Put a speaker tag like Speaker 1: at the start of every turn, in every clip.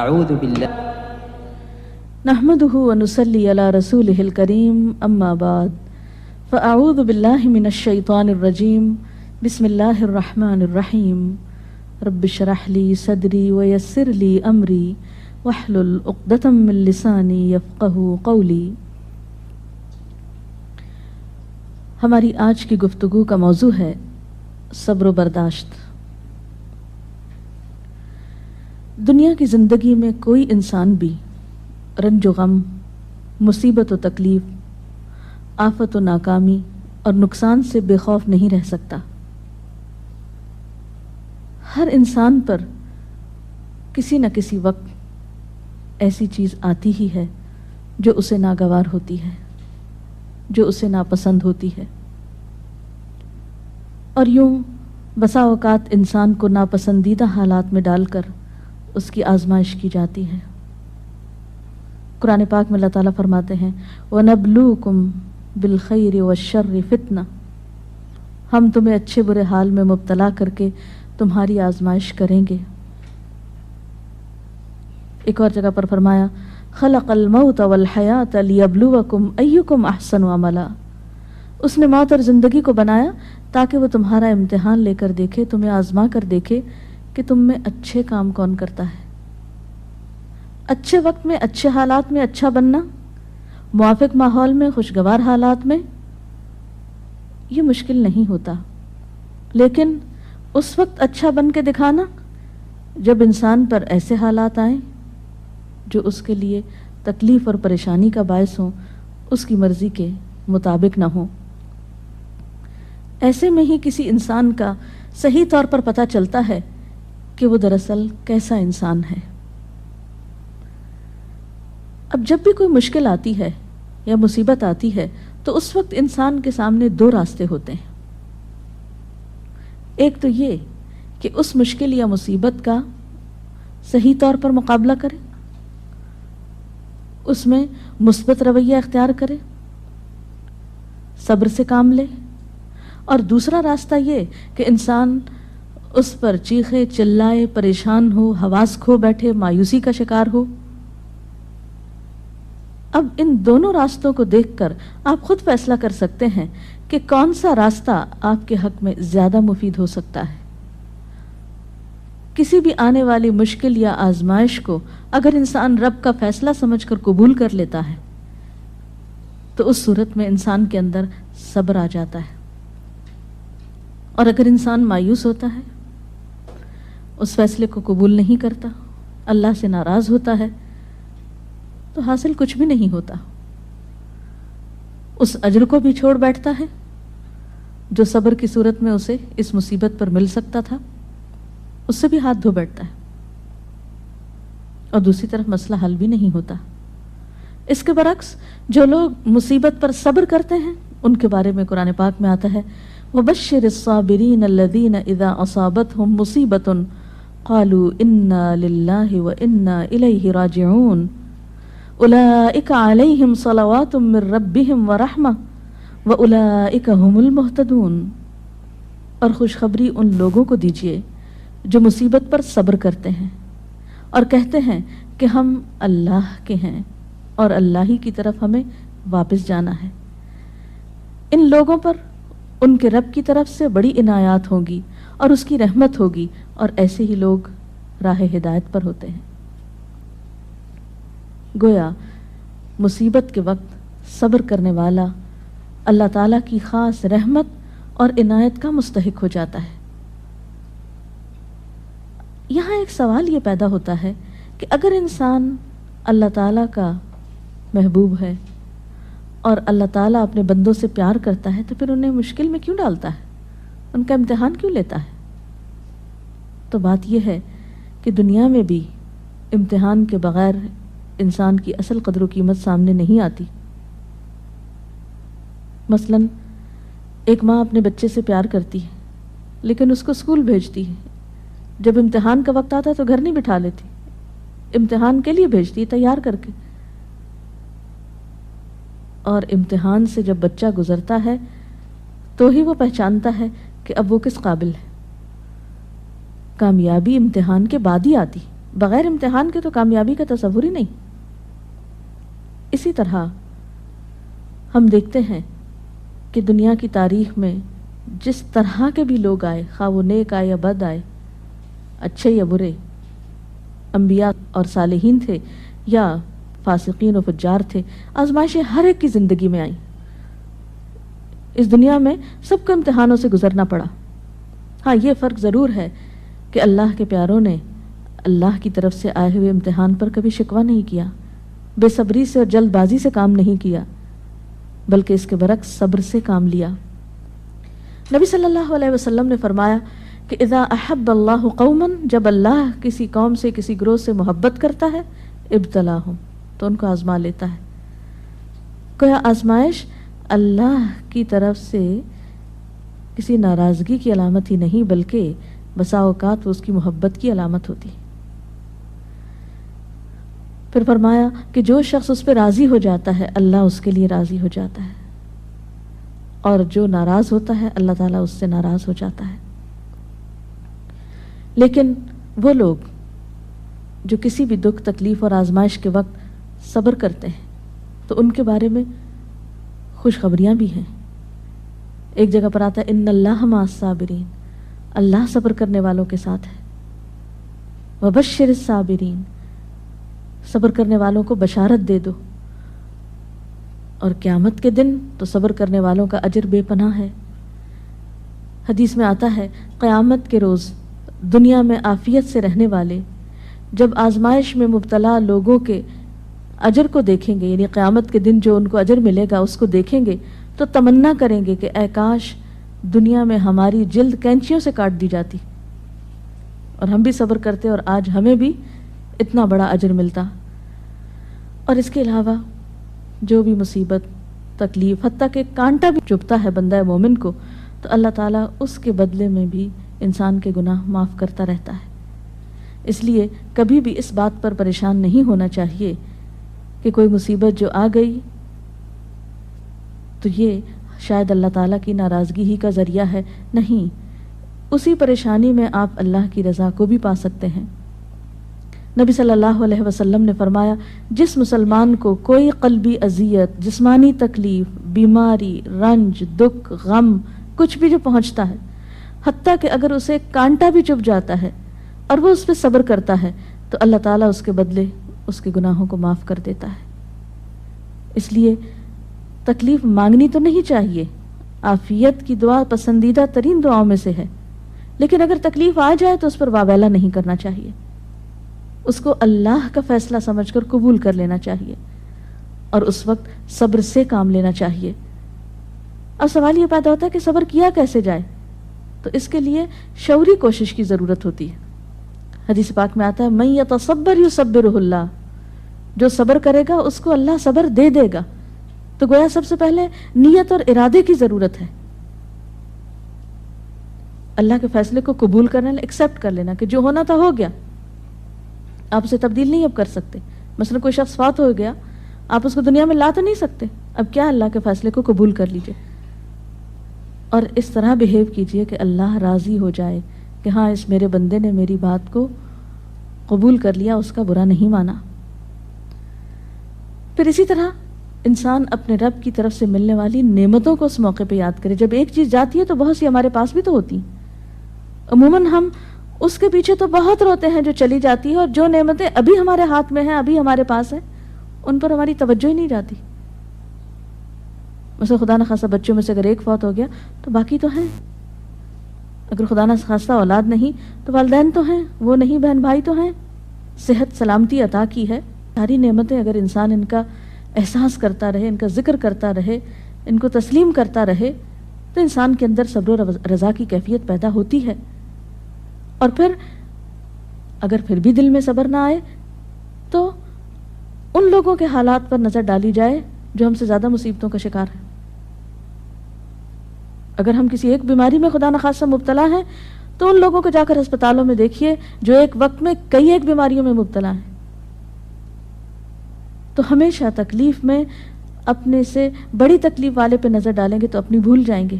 Speaker 1: اعوذ باللہ
Speaker 2: نحمده ونصلي على رسوله الكريم اما بعد فاعوذ بالله من الشيطان الرجيم بسم الله الرحمن الرحيم رب اشرح لي صدري ويسر لي امري واحلل عقدة من لساني يفقهوا قولي۔ ہماری آج کی گفتگو کا موضوع ہے صبر و برداشت۔ دنیا کی زندگی میں کوئی انسان بھی رنج و غم، مصیبت و تکلیف، آفت و ناکامی اور نقصان سے بے خوف نہیں رہ سکتا۔ ہر انسان پر کسی نہ کسی وقت ایسی چیز آتی ہی ہے جو اسے ناگوار ہوتی ہے، جو اسے ناپسند ہوتی ہے، اور یوں بسا اوقات انسان کو ناپسندیدہ حالات میں ڈال کر اس کی آزمائش کی جاتی ہے۔ قرآن پاک میں اللہ تعالیٰ فرماتے ہیں وَنَبْلُوكُمْ بِالْخَيْرِ وَالشَّرِّ فِتْنَةً، ہم تمہیں اچھے برے حال میں مبتلا کر کے تمہاری آزمائش کریں گے۔ ایک اور جگہ پر فرمایا خلق الموت والحیات لیبلوکم ایکم احسن عملا، اس نے موت اور زندگی کو بنایا تاکہ وہ تمہارا امتحان لے کر دیکھے، تمہیں آزما کر دیکھے کہ تم میں اچھے کام کون کرتا ہے۔ اچھے وقت میں، اچھے حالات میں اچھا بننا، موافق ماحول میں، خوشگوار حالات میں، یہ مشکل نہیں ہوتا، لیکن اس وقت اچھا بن کے دکھانا جب انسان پر ایسے حالات آئیں جو اس کے لیے تکلیف اور پریشانی کا باعث ہوں، اس کی مرضی کے مطابق نہ ہوں۔ ایسے میں ہی کسی انسان کا صحیح طور پر پتہ چلتا ہے کہ وہ دراصل کیسا انسان ہے۔ اب جب بھی کوئی مشکل آتی ہے یا مصیبت آتی ہے تو اس وقت انسان کے سامنے دو راستے ہوتے ہیں۔ ایک تو یہ کہ اس مشکل یا مصیبت کا صحیح طور پر مقابلہ کرے، اس میں مثبت رویہ اختیار کرے، صبر سے کام لے، اور دوسرا راستہ یہ کہ انسان اس پر چیخے چلائے، پریشان ہو، حواس کھو بیٹھے، مایوسی کا شکار ہو۔ اب ان دونوں راستوں کو دیکھ کر آپ خود فیصلہ کر سکتے ہیں کہ کون سا راستہ آپ کے حق میں زیادہ مفید ہو سکتا ہے۔ کسی بھی آنے والی مشکل یا آزمائش کو اگر انسان رب کا فیصلہ سمجھ کر قبول کر لیتا ہے تو اس صورت میں انسان کے اندر صبر آ جاتا ہے، اور اگر انسان مایوس ہوتا ہے، اس فیصلے کو قبول نہیں کرتا، اللہ سے ناراض ہوتا ہے، تو حاصل کچھ بھی نہیں ہوتا۔ اس اجر کو بھی چھوڑ بیٹھتا ہے جو صبر کی صورت میں اسے اس مصیبت پر مل سکتا تھا، اس سے بھی ہاتھ دھو بیٹھتا ہے، اور دوسری طرف مسئلہ حل بھی نہیں ہوتا۔ اس کے برعکس جو لوگ مصیبت پر صبر کرتے ہیں ان کے بارے میں قرآن پاک میں آتا ہے وَبَشِّرِ الصَّابِرِينَ الَّذِينَ إِذَا أَصَابَتْهُمْ مُصِيبَةٌ قَالُوا إِنَّا لِلَّهِ وَإِنَّا إِلَيْهِ رَاجِعُونَ أُولَئِكَ عَلَيْهِمْ صَلَوَاتٌ مِّن رَّبِّهِمْ وَرَحْمَةٌ وَأُولَئِكَ هُمُ الْمُهْتَدُونَ، اور خوشخبری ان لوگوں کو دیجیے جو مصیبت پر صبر کرتے ہیں اور کہتے ہیں کہ ہم اللہ کے ہیں اور اللہ ہی کی طرف ہمیں واپس جانا ہے۔ ان لوگوں پر ان کے رب کی طرف سے بڑی عنایات ہوں گی اور اس کی رحمت ہوگی، اور ایسے ہی لوگ راہ ہدایت پر ہوتے ہیں۔ گویا مصیبت کے وقت صبر کرنے والا اللہ تعالیٰ کی خاص رحمت اور عنایت کا مستحق ہو جاتا ہے۔ یہاں ایک سوال یہ پیدا ہوتا ہے کہ اگر انسان اللہ تعالیٰ کا محبوب ہے اور اللہ تعالیٰ اپنے بندوں سے پیار کرتا ہے تو پھر انہیں مشکل میں کیوں ڈالتا ہے، ان کا امتحان کیوں لیتا ہے؟ تو بات یہ ہے کہ دنیا میں بھی امتحان کے بغیر انسان کی اصل قدر و قیمت سامنے نہیں آتی۔ مثلا ایک ماں اپنے بچے سے پیار کرتی ہے لیکن اس کو اسکول بھیجتی ہے، جب امتحان کا وقت آتا ہے تو گھر نہیں بٹھا لیتی، امتحان کے لیے بھیجتی ہے تیار کر کے، اور امتحان سے جب بچہ گزرتا ہے تو ہی وہ پہچانتا ہے کہ اب وہ کس قابل ہے۔ کامیابی امتحان کے بعد ہی آتی، بغیر امتحان کے تو کامیابی کا تصور ہی نہیں۔ اسی طرح ہم دیکھتے ہیں کہ دنیا کی تاریخ میں جس طرح کے بھی لوگ آئے، خواہ وہ نیک آئے یا بد آئے، اچھے یا برے، انبیاء اور صالحین تھے یا فاسقین و فجار تھے، آزمائشیں ہر ایک کی زندگی میں آئیں۔ اس دنیا میں سب کو امتحانوں سے گزرنا پڑا۔ ہاں، یہ فرق ضرور ہے کہ اللہ کے پیاروں نے اللہ کی طرف سے آئے ہوئے امتحان پر کبھی شکوہ نہیں کیا، بے صبری سے اور جلد بازی سے کام نہیں کیا، بلکہ اس کے برعکس صبر سے کام لیا۔ نبی صلی اللہ علیہ وسلم نے فرمایا کہ اذا احب اللہ قوما، جب اللہ کسی قوم سے، کسی گروہ سے محبت کرتا ہے، ابتلاہم، تو ان کو آزما لیتا ہے۔ گویا آزمائش اللہ کی طرف سے کسی ناراضگی کی علامت ہی نہیں، بلکہ بسا اوقات وہ اس کی محبت کی علامت ہوتی۔ پھر فرمایا کہ جو شخص اس پہ راضی ہو جاتا ہے، اللہ اس کے لیے راضی ہو جاتا ہے، اور جو ناراض ہوتا ہے، اللہ تعالیٰ اس سے ناراض ہو جاتا ہے۔ لیکن وہ لوگ جو کسی بھی دکھ، تکلیف اور آزمائش کے وقت صبر کرتے ہیں، تو ان کے بارے میں خوشخبریاں بھی ہیں۔ ایک جگہ پر آتا ہے ان اللہ مع الصابرین، اللہ صبر کرنے والوں کے ساتھ ہے۔ وبشر الصابرین، صبر کرنے والوں کو بشارت دے دو، اور قیامت کے دن تو صبر کرنے والوں کا اجر بے پناہ ہے۔ حدیث میں آتا ہے قیامت کے روز دنیا میں عافیت سے رہنے والے جب آزمائش میں مبتلا لوگوں کے اجر کو دیکھیں گے، یعنی قیامت کے دن جو ان کو اجر ملے گا اس کو دیکھیں گے، تو تمنا کریں گے کہ اے کاش دنیا میں ہماری جلد کینچیوں سے کاٹ دی جاتی اور ہم بھی صبر کرتے اور آج ہمیں بھی اتنا بڑا اجر ملتا۔ اور اس کے علاوہ جو بھی مصیبت، تکلیف، حتیٰ کہ کانٹا بھی چبھتا ہے بندہ مومن کو، تو اللہ تعالیٰ اس کے بدلے میں بھی انسان کے گناہ معاف کرتا رہتا ہے۔ اس لیے کبھی بھی اس بات پر پریشان نہیں ہونا چاہیے کہ کوئی مصیبت جو آ گئی تو یہ شاید اللہ تعالیٰ کی ناراضگی ہی کا ذریعہ ہے۔ نہیں، اسی پریشانی میں آپ اللہ کی رضا کو بھی پا سکتے ہیں۔ نبی صلی اللہ علیہ وسلم نے فرمایا جس مسلمان کو کوئی قلبی اذیت، جسمانی تکلیف، بیماری، رنج، دکھ، غم، کچھ بھی جو پہنچتا ہے، حتیٰ کہ اگر اسے کانٹا بھی چبھ جاتا ہے اور وہ اس پہ صبر کرتا ہے، تو اللہ تعالیٰ اس کے بدلے اس کے گناہوں کو معاف کر دیتا ہے۔ اس لیے تکلیف مانگنی تو نہیں چاہیے، عافیت کی دعا پسندیدہ ترین دعاؤں میں سے ہے، لیکن اگر تکلیف آ جائے تو اس پر واویلا نہیں کرنا چاہیے، اس کو اللہ کا فیصلہ سمجھ کر قبول کر لینا چاہیے، اور اس وقت صبر سے کام لینا چاہیے۔ اب سوال یہ پیدا ہوتا ہے کہ صبر کیا کیسے جائے؟ تو اس کے لیے شعوری کوشش کی ضرورت ہوتی ہے۔ حدیث پاک میں آتا ہے من یتصبر یصبرہ اللہ، جو صبر کرے گا اس کو اللہ صبر دے دے گا۔ تو گویا سب سے پہلے نیت اور ارادے کی ضرورت ہے، اللہ کے فیصلے کو قبول کرنا، ایکسیپٹ کر لینا کہ جو ہونا تھا ہو گیا، آپ اسے تبدیل نہیں اب کر سکتے۔ مثلا کوئی شخص فوت ہو گیا، آپ اس کو دنیا میں لا تو نہیں سکتے، اب کیا اللہ کے فیصلے کو قبول کر لیجئے اور اس طرح بیہیو کیجئے کہ اللہ راضی ہو جائے کہ ہاں اس میرے بندے نے میری بات کو قبول کر لیا، اس کا برا نہیں مانا۔ پھر اسی طرح انسان اپنے رب کی طرف سے ملنے والی نعمتوں کو اس موقع پہ یاد کرے۔ جب ایک چیز جاتی ہے تو بہت سی ہمارے پاس بھی تو ہوتی ہیں، عموماً ہم اس کے پیچھے تو بہت روتے ہیں جو چلی جاتی ہے، اور جو نعمتیں ابھی ہمارے ہاتھ میں ہیں، ابھی ہمارے پاس ہیں، ان پر ہماری توجہ ہی نہیں جاتی۔ مثلا خدا نخواستہ بچوں میں سے اگر ایک فوت ہو گیا تو باقی تو ہیں، اگر خدا نخواستہ اولاد نہیں تو والدین تو ہیں، وہ نہیں بہن بھائی تو ہیں، صحت سلامتی عطا کی ہے، ساری نعمتیں اگر انسان ان کا احساس کرتا رہے، ان کا ذکر کرتا رہے، ان کو تسلیم کرتا رہے، تو انسان کے اندر صبر و رضا کی کیفیت پیدا ہوتی ہے۔ اور پھر اگر پھر بھی دل میں صبر نہ آئے تو ان لوگوں کے حالات پر نظر ڈالی جائے جو ہم سے زیادہ مصیبتوں کا شکار ہیں۔ اگر ہم کسی ایک بیماری میں خدا نخواستہ مبتلا ہیں تو ان لوگوں کو جا کر ہسپتالوں میں دیکھیے جو ایک وقت میں کئی ایک بیماریوں میں مبتلا ہیں۔ تو ہمیشہ تکلیف میں اپنے سے بڑی تکلیف والے پہ نظر ڈالیں گے تو اپنی بھول جائیں گے،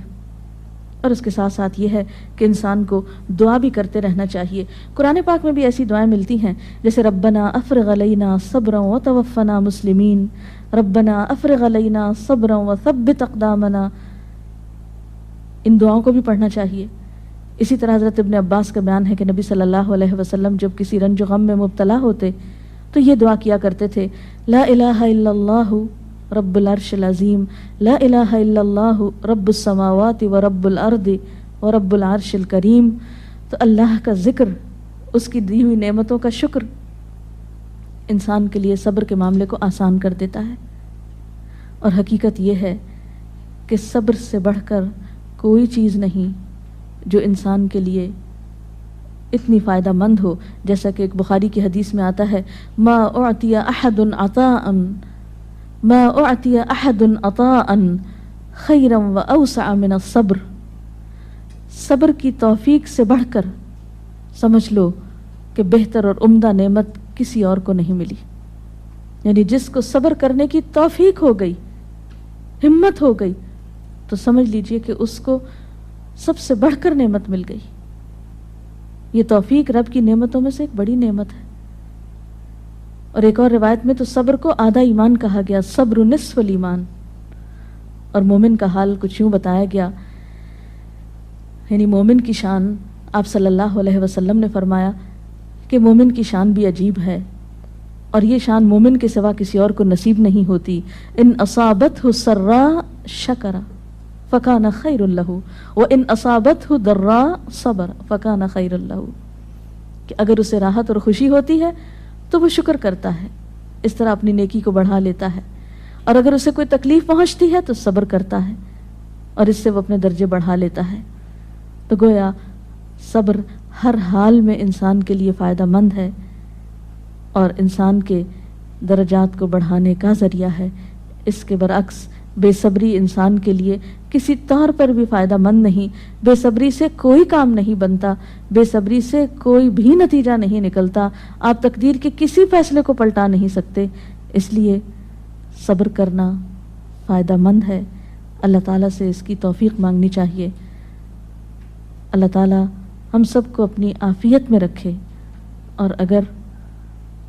Speaker 2: اور اس کے ساتھ ساتھ یہ ہے کہ انسان کو دعا بھی کرتے رہنا چاہیے. قرآن پاک میں بھی ایسی دعائیں ملتی ہیں جیسے ربنا افرغ علینا صبرا وتوفنا مسلمین، ربنا افرغ علینا صبرا وثبت اقدامنا. ان دعاؤں کو بھی پڑھنا چاہیے. اسی طرح حضرت ابن عباس کا بیان ہے کہ نبی صلی اللہ علیہ وسلم جب کسی رنج و غم میں مبتلا ہوتے تو یہ دعا کیا کرتے تھے، لا الہ الا اللہ رب العرش العظیم، لا الہ الا اللہ رب السماوات و رب الارض و رب العرش الکریم. تو اللہ کا ذکر، اس کی دی ہوئی نعمتوں کا شکر انسان کے لیے صبر کے معاملے کو آسان کر دیتا ہے. اور حقیقت یہ ہے کہ صبر سے بڑھ کر کوئی چیز نہیں جو انسان کے لیے اتنی فائدہ مند ہو. جیسا کہ ایک بخاری کی حدیث میں آتا ہے، ما اعطی احد عطاء ما اعطی احد عطاء خیرا واوسع من الصبر. صبر کی توفیق سے بڑھ کر سمجھ لو کہ بہتر اور عمدہ نعمت کسی اور کو نہیں ملی. یعنی جس کو صبر کرنے کی توفیق ہو گئی، ہمت ہو گئی، تو سمجھ لیجئے کہ اس کو سب سے بڑھ کر نعمت مل گئی. یہ توفیق رب کی نعمتوں میں سے ایک بڑی نعمت ہے. اور ایک اور روایت میں تو صبر کو آدھا ایمان کہا گیا، صبر نصف الایمان. اور مومن کا حال کچھ یوں بتایا گیا، یعنی مومن کی شان آپ صلی اللہ علیہ وسلم نے فرمایا کہ مومن کی شان بھی عجیب ہے، اور یہ شان مومن کے سوا کسی اور کو نصیب نہیں ہوتی. ان اصابتہ سراء شکر فکان خیر لہ وان اصابتہ ضراء صبر فکان خیر لہ. کہ اگر اسے راحت اور خوشی ہوتی ہے تو وہ شکر کرتا ہے، اس طرح اپنی نیکی کو بڑھا لیتا ہے. اور اگر اسے کوئی تکلیف پہنچتی ہے تو صبر کرتا ہے، اور اس سے وہ اپنے درجے بڑھا لیتا ہے. تو گویا صبر ہر حال میں انسان کے لیے فائدہ مند ہے اور انسان کے درجات کو بڑھانے کا ذریعہ ہے. اس کے برعکس بے صبری انسان کے لیے کسی طور پر بھی فائدہ مند نہیں. بے صبری سے کوئی کام نہیں بنتا، بے صبری سے کوئی بھی نتیجہ نہیں نکلتا. آپ تقدیر کے کسی فیصلے کو پلٹا نہیں سکتے. اس لیے صبر کرنا فائدہ مند ہے. اللہ تعالیٰ سے اس کی توفیق مانگنی چاہیے. اللہ تعالیٰ ہم سب کو اپنی عافیت میں رکھے، اور اگر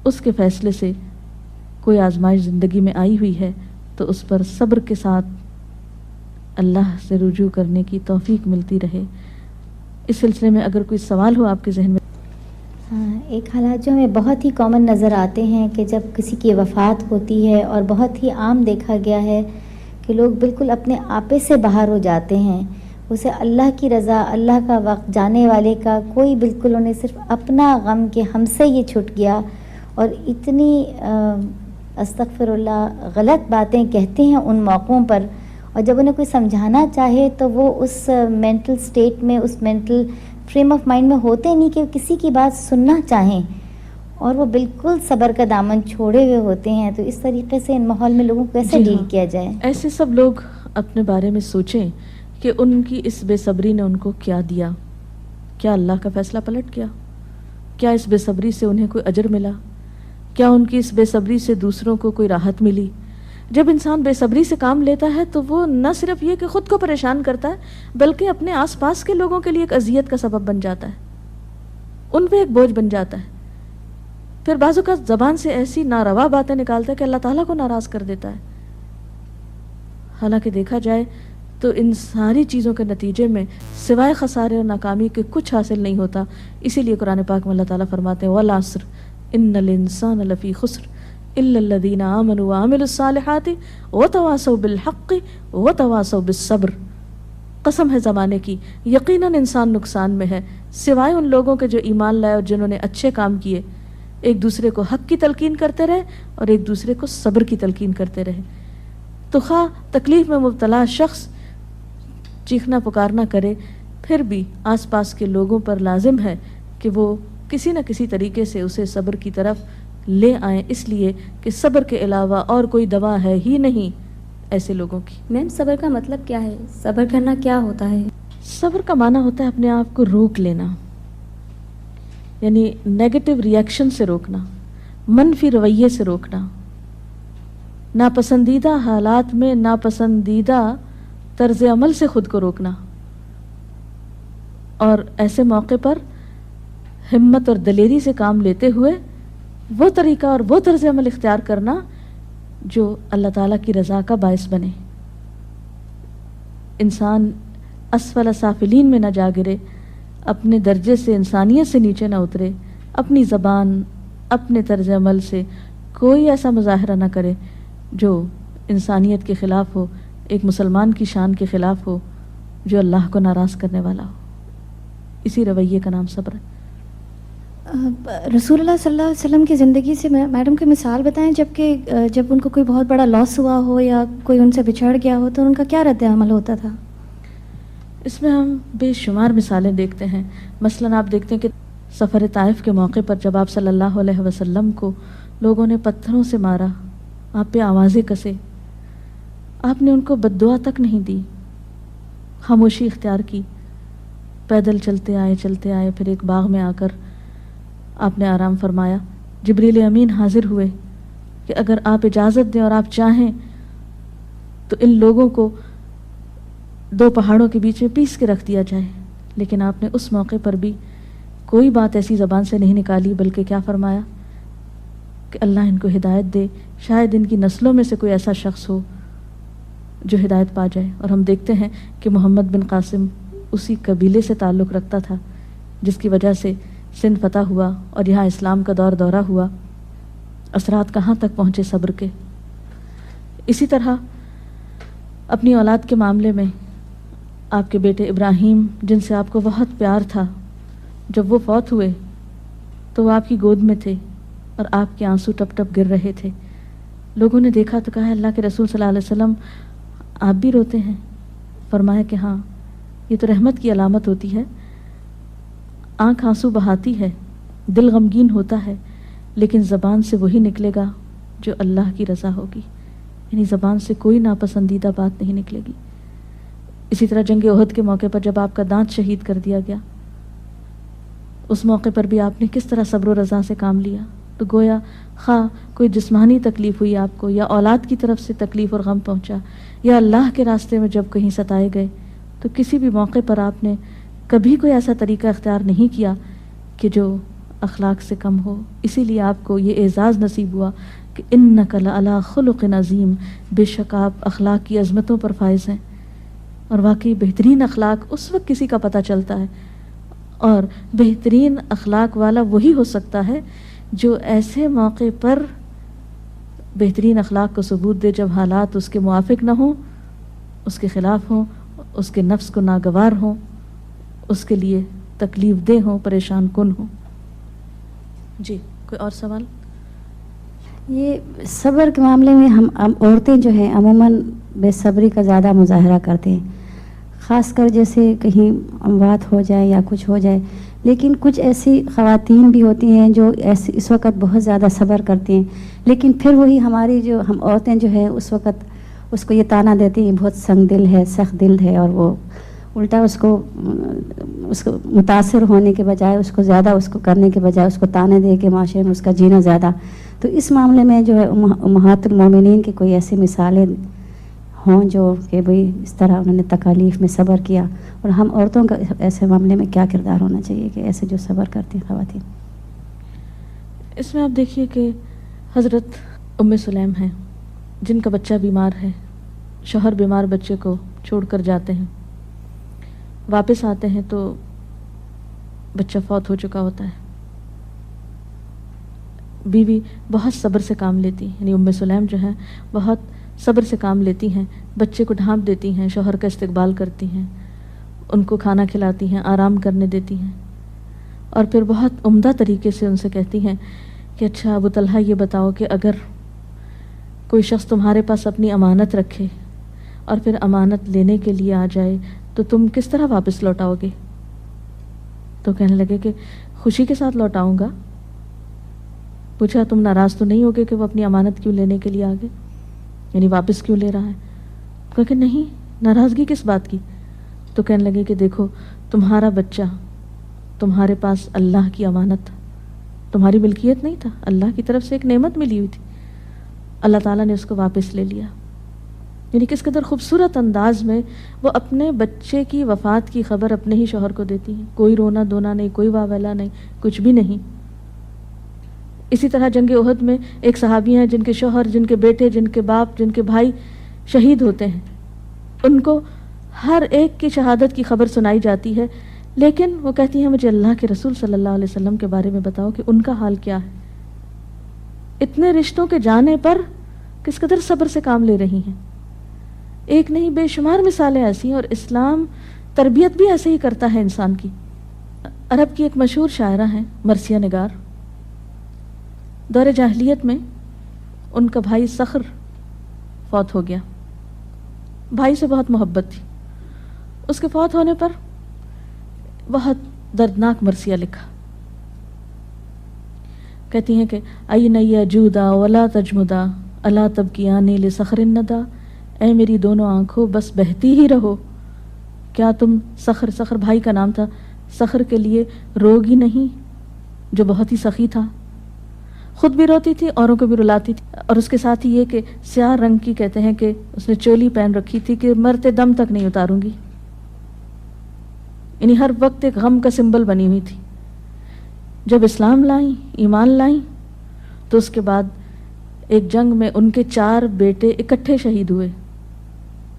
Speaker 2: اس کے فیصلے سے کوئی آزمائش زندگی میں آئی ہوئی ہے تو اس پر صبر کے ساتھ اللہ سے رجوع کرنے کی توفیق ملتی رہے. اس سلسلے میں اگر کوئی سوال ہو آپ کے ذہن میں.
Speaker 1: ایک حالات جو ہمیں بہت ہی کامن نظر آتے ہیں کہ جب کسی کی وفات ہوتی ہے، اور بہت ہی عام دیکھا گیا ہے کہ لوگ بالکل اپنے آپے سے باہر ہو جاتے ہیں. اسے اللہ کی رضا، اللہ کا وقت، جانے والے کا کوئی بالکل انہیں صرف اپنا غم کہ ہم سے یہ چھٹ گیا، اور اتنی استغفر اللہ غلط باتیں کہتے ہیں ان موقعوں پر. اور جب انہیں کوئی سمجھانا چاہے تو وہ اس مینٹل سٹیٹ میں، اس مینٹل فریم آف مائنڈ میں ہوتے نہیں کہ وہ کسی کی بات سننا چاہیں، اور وہ بالکل صبر کا دامن چھوڑے ہوئے ہوتے ہیں. تو اس طریقے سے ان ماحول میں لوگوں کو کیسے ڈیل کیا جائے؟
Speaker 2: ایسے سب لوگ اپنے بارے میں سوچیں کہ ان کی اس بے صبری نے ان کو کیا دیا. کیا اللہ کا فیصلہ پلٹ گیا؟ کیا اس بے صبری سے انہیں کوئی اجر ملا؟ کیا ان کی اس بے صبری سے دوسروں کو کوئی راحت ملی؟ جب انسان بے صبری سے کام لیتا ہے تو وہ نہ صرف یہ کہ خود کو پریشان کرتا ہے، بلکہ اپنے آس پاس کے لوگوں کے لیے ایک اذیت کا سبب بن جاتا ہے، ان پہ ایک بوجھ بن جاتا ہے. پھر بعض اوقات زبان سے ایسی ناروا باتیں نکالتا ہے کہ اللہ تعالیٰ کو ناراض کر دیتا ہے. حالانکہ دیکھا جائے تو ان ساری چیزوں کے نتیجے میں سوائے خسارے اور ناکامی کے کچھ حاصل نہیں ہوتا. اسی لیے قرآن پاک میں اللہ تعالیٰ فرماتے ہیں والعصر ان الانسان لفی خسر الا الذین آمنوا وعملوا الصالحات وتواصوا بالحق وتواصوا بالصبر. قسم ہے زمانے کی، یقیناً انسان نقصان میں ہے سوائے ان لوگوں کے جو ایمان لائے اور جنہوں نے اچھے کام کیے، ایک دوسرے کو حق کی تلقین کرتے رہے اور ایک دوسرے کو صبر کی تلقین کرتے رہے. تو خواہ تکلیف میں مبتلا شخص چیخنا پکارنا کرے، پھر بھی آس پاس کے لوگوں پر لازم ہے کہ وہ کسی نہ کسی طریقے سے اسے صبر کی طرف لے آئیں، اس لیے کہ صبر کے علاوہ اور کوئی دوا ہے ہی نہیں ایسے لوگوں کی.
Speaker 1: میم صبر کا مطلب کیا ہے؟ صبر کرنا کیا ہوتا ہے؟
Speaker 2: صبر کا معنی ہوتا ہے اپنے آپ کو روک لینا، یعنی نیگیٹو ریئیکشن سے روکنا، منفی رویے سے روکنا، ناپسندیدہ حالات میں ناپسندیدہ طرز عمل سے خود کو روکنا. اور ایسے موقع پر ہمت اور دلیری سے کام لیتے ہوئے وہ طریقہ اور وہ طرز عمل اختیار کرنا جو اللہ تعالیٰ کی رضا کا باعث بنے. انسان اسفل سافلین میں نہ جا گرے، اپنے درجے سے انسانیت سے نیچے نہ اترے، اپنی زبان اپنے طرز عمل سے کوئی ایسا مظاہرہ نہ کرے جو انسانیت کے خلاف ہو، ایک مسلمان کی شان کے خلاف ہو، جو اللہ کو ناراض کرنے والا ہو. اسی رویے کا نام صبر ہے.
Speaker 3: رسول اللہ صلی اللہ علیہ وسلم کی زندگی سے میڈم کی مثال بتائیں، جب ان کو کوئی بہت بڑا لاس ہوا ہو یا کوئی ان سے بچھڑ گیا ہو تو ان کا کیا رد عمل ہوتا تھا؟
Speaker 2: اس میں ہم بے شمار مثالیں دیکھتے ہیں. مثلاً آپ دیکھتے ہیں کہ سفر طائف کے موقع پر جب آپ صلی اللہ علیہ وسلم کو لوگوں نے پتھروں سے مارا، آپ پہ آوازیں کسے، آپ نے ان کو بد دعا تک نہیں دی، خاموشی اختیار کی. پیدل چلتے آئے پھر ایک باغ میں آ کر آپ نے آرام فرمایا. جبریل امین حاضر ہوئے کہ اگر آپ اجازت دیں اور آپ چاہیں تو ان لوگوں کو 2 پہاڑوں کے بیچ میں پیس کے رکھ دیا جائے. لیکن آپ نے اس موقع پر بھی کوئی بات ایسی زبان سے نہیں نکالی، بلکہ کیا فرمایا کہ اللہ ان کو ہدایت دے، شاید ان کی نسلوں میں سے کوئی ایسا شخص ہو جو ہدایت پا جائے. اور ہم دیکھتے ہیں کہ محمد بن قاسم اسی قبیلے سے تعلق رکھتا تھا جس کی وجہ سے سندھ فتح ہوا اور یہاں اسلام کا دورہ ہوا. اثرات کہاں تک پہنچے صبر کے. اسی طرح اپنی اولاد کے معاملے میں آپ کے بیٹے ابراہیم، جن سے آپ کو بہت پیار تھا، جب وہ فوت ہوئے تو وہ آپ کی گود میں تھے اور آپ کے آنسو ٹپ ٹپ گر رہے تھے. لوگوں نے دیکھا تو کہا اللہ کے رسول صلی اللہ علیہ وسلم آپ بھی روتے ہیں؟ فرمایا کہ ہاں، یہ تو رحمت کی علامت ہوتی ہے. آنکھ آنسو بہاتی ہے، دل غمگین ہوتا ہے، لیکن زبان سے وہی نکلے گا جو اللہ کی رضا ہوگی. یعنی زبان سے کوئی ناپسندیدہ بات نہیں نکلے گی. اسی طرح جنگ احد کے موقع پر جب آپ کا دانت شہید کر دیا گیا، اس موقع پر بھی آپ نے کس طرح صبر و رضا سے کام لیا. تو گویا خواہ کوئی جسمانی تکلیف ہوئی آپ کو، یا اولاد کی طرف سے تکلیف اور غم پہنچا، یا اللہ کے راستے میں جب کہیں ستائے گئے، تو کسی بھی موقع پر آپ نے کبھی کوئی ایسا طریقہ اختیار نہیں کیا کہ جو اخلاق سے کم ہو. اسی لیے آپ کو یہ اعزاز نصیب ہوا کہ انک لعلی خلق عظیم، بے شک آپ اخلاق کی عظمتوں پر فائز ہیں. اور واقعی بہترین اخلاق اس وقت کسی کا پتہ چلتا ہے، اور بہترین اخلاق والا وہی ہو سکتا ہے جو ایسے موقع پر بہترین اخلاق کو ثبوت دے جب حالات اس کے موافق نہ ہوں، اس کے خلاف ہوں، اس کے نفس کو ناگوار ہوں، اس کے لیے تکلیف دہ ہوں، پریشان کن ہوں. جی کوئی اور سوال؟
Speaker 4: یہ صبر کے معاملے میں ہم عورتیں جو ہیں عموماً بے صبری کا زیادہ مظاہرہ کرتے ہیں، خاص کر جیسے کہیں اموات ہو جائے یا کچھ ہو جائے. لیکن کچھ ایسی خواتین بھی ہوتی ہیں جو اس وقت بہت زیادہ صبر کرتی ہیں، لیکن پھر وہی ہماری جو ہم عورتیں جو ہیں اس وقت اس کو یہ طعنہ دیتی ہیں بہت سنگ دل ہے، سخت دل ہے، اور وہ الٹا اس کو متاثر ہونے کے بجائے، اس کو زیادہ اس کو کرنے کے بجائے اس کو طعنے دے کے معاشرے میں اس کا جینا زیادہ. تو اس معاملے میں جو ہے امہات المومنین کی کوئی ایسی مثالیں ہوں جو کہ بھئی اس طرح انہوں نے تکالیف میں صبر کیا، اور ہم عورتوں کا ایسے معاملے میں کیا کردار ہونا چاہیے کہ ایسے جو صبر کرتی ہیں خواتین؟
Speaker 2: اس میں آپ دیکھیے کہ حضرت ام سلیم ہیں جن کا بچہ بیمار ہے، شوہر بیمار بچے کو چھوڑ کر جاتے ہیں، واپس آتے ہیں تو بچہ فوت ہو چکا ہوتا ہے. بیوی بہت صبر سے کام لیتی، یعنی ام سلیم جو ہے بہت صبر سے کام لیتی ہیں، بچے کو ڈھانپ دیتی ہیں، شوہر کا استقبال کرتی ہیں، ان کو کھانا کھلاتی ہیں، آرام کرنے دیتی ہیں، اور پھر بہت عمدہ طریقے سے ان سے کہتی ہیں کہ اچھا ابو طلحہ یہ بتاؤ کہ اگر کوئی شخص تمہارے پاس اپنی امانت رکھے اور پھر امانت لینے کے لیے آ جائے تو تم کس طرح واپس لوٹاؤ گے؟ تو کہنے لگے کہ خوشی کے ساتھ لوٹاؤں گا. پوچھا تم ناراض تو نہیں ہوگے کہ وہ اپنی امانت کیوں لینے کے لیے آگے، یعنی واپس کیوں لے رہا ہے؟ کہا کہ نہیں، ناراضگی کس بات کی؟ تو کہنے لگے کہ دیکھو تمہارا بچہ تمہارے پاس اللہ کی امانت تھا، تمہاری ملکیت نہیں تھا، اللہ کی طرف سے ایک نعمت ملی ہوئی تھی، اللہ تعالیٰ نے اس کو واپس لے لیا. یعنی کس قدر خوبصورت انداز میں وہ اپنے بچے کی وفات کی خبر اپنے ہی شوہر کو دیتی ہیں. کوئی رونا دھونا نہیں, کوئی واویلا نہیں, کچھ بھی نہیں. اسی طرح جنگ احد میں ایک صحابی ہیں جن کے شوہر, جن کے بیٹے, جن کے باپ, جن کے بھائی شہید ہوتے ہیں. ان کو ہر ایک کی شہادت کی خبر سنائی جاتی ہے, لیکن وہ کہتی ہیں مجھے اللہ کے رسول صلی اللہ علیہ وسلم کے بارے میں بتاؤ کہ ان کا حال کیا ہے. اتنے رشتوں کے جانے پر کس قدر صبر سے کام لے رہی ہیں. ایک نہیں بے شمار مثالیں ایسی ہیں, اور اسلام تربیت بھی ایسے ہی کرتا ہے انسان کی. عرب کی ایک مشہور شاعرہ ہیں مرثیہ نگار. دور جاہلیت میں ان کا بھائی صخر فوت ہو گیا. بھائی سے بہت محبت تھی. اس کے فوت ہونے پر بہت دردناک مرثیہ لکھا. کہتی ہیں کہ این یجودا ولا تجمدا الا تبکیانی لصخر الندى, اے میری دونوں آنکھوں بس بہتی ہی رہو, کیا تم صخر بھائی کا نام تھا, صخر کے لیے روگ ہی نہیں جو بہت ہی سخی تھا. خود بھی روتی تھی, اوروں کو بھی رلاتی تھی. اور اس کے ساتھ ہی یہ کہ سیاہ رنگ کی کہتے ہیں کہ اس نے چولی پہن رکھی تھی کہ مرتے دم تک نہیں اتاروں گی. یعنی ہر وقت ایک غم کا سمبل بنی ہوئی تھی. جب اسلام لائیں, ایمان لائیں, تو اس کے بعد ایک جنگ میں ان کے 4 بیٹے اکٹھے شہید ہوئے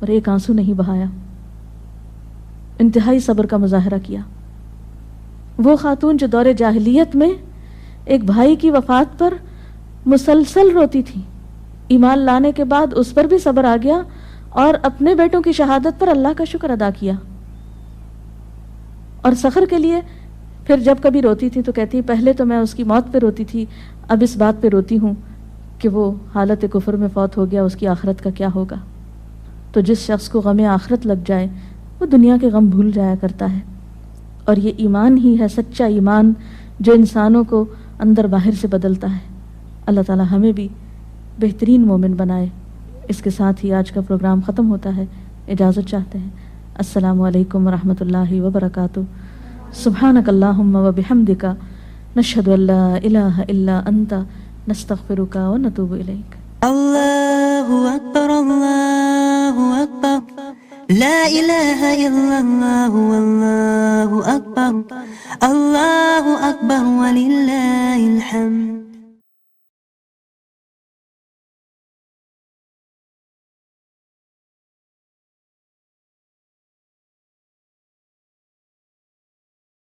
Speaker 2: اور ایک آنسو نہیں بہایا. انتہائی صبر کا مظاہرہ کیا. وہ خاتون جو دور جاہلیت میں ایک بھائی کی وفات پر مسلسل روتی تھی, ایمان لانے کے بعد اس پر بھی صبر آ گیا اور اپنے بیٹوں کی شہادت پر اللہ کا شکر ادا کیا. اور صخر کے لیے پھر جب کبھی روتی تھی تو کہتی پہلے تو میں اس کی موت پہ روتی تھی, اب اس بات پہ روتی ہوں کہ وہ حالت کفر میں فوت ہو گیا, اس کی آخرت کا کیا ہوگا. تو جس شخص کو غم آخرت لگ جائے وہ دنیا کے غم بھول جایا کرتا ہے. اور یہ ایمان ہی ہے, سچا ایمان, جو انسانوں کو اندر باہر سے بدلتا ہے. اللہ تعالی ہمیں بھی بہترین مومن بنائے. اس کے ساتھ ہی آج کا پروگرام ختم ہوتا ہے. اجازت چاہتے ہیں. السلام علیکم ورحمۃ اللہ وبرکاتہ. سبحانک اللہم وبحمدک, نشہد ان لا الہ الا انت, نستغفرک ونتوب الیک.
Speaker 5: اللہ اکبر اللہ اکبر, لا الہ الا اللہ واللہ اکبر, اللہ اکبر وللہ الحمد.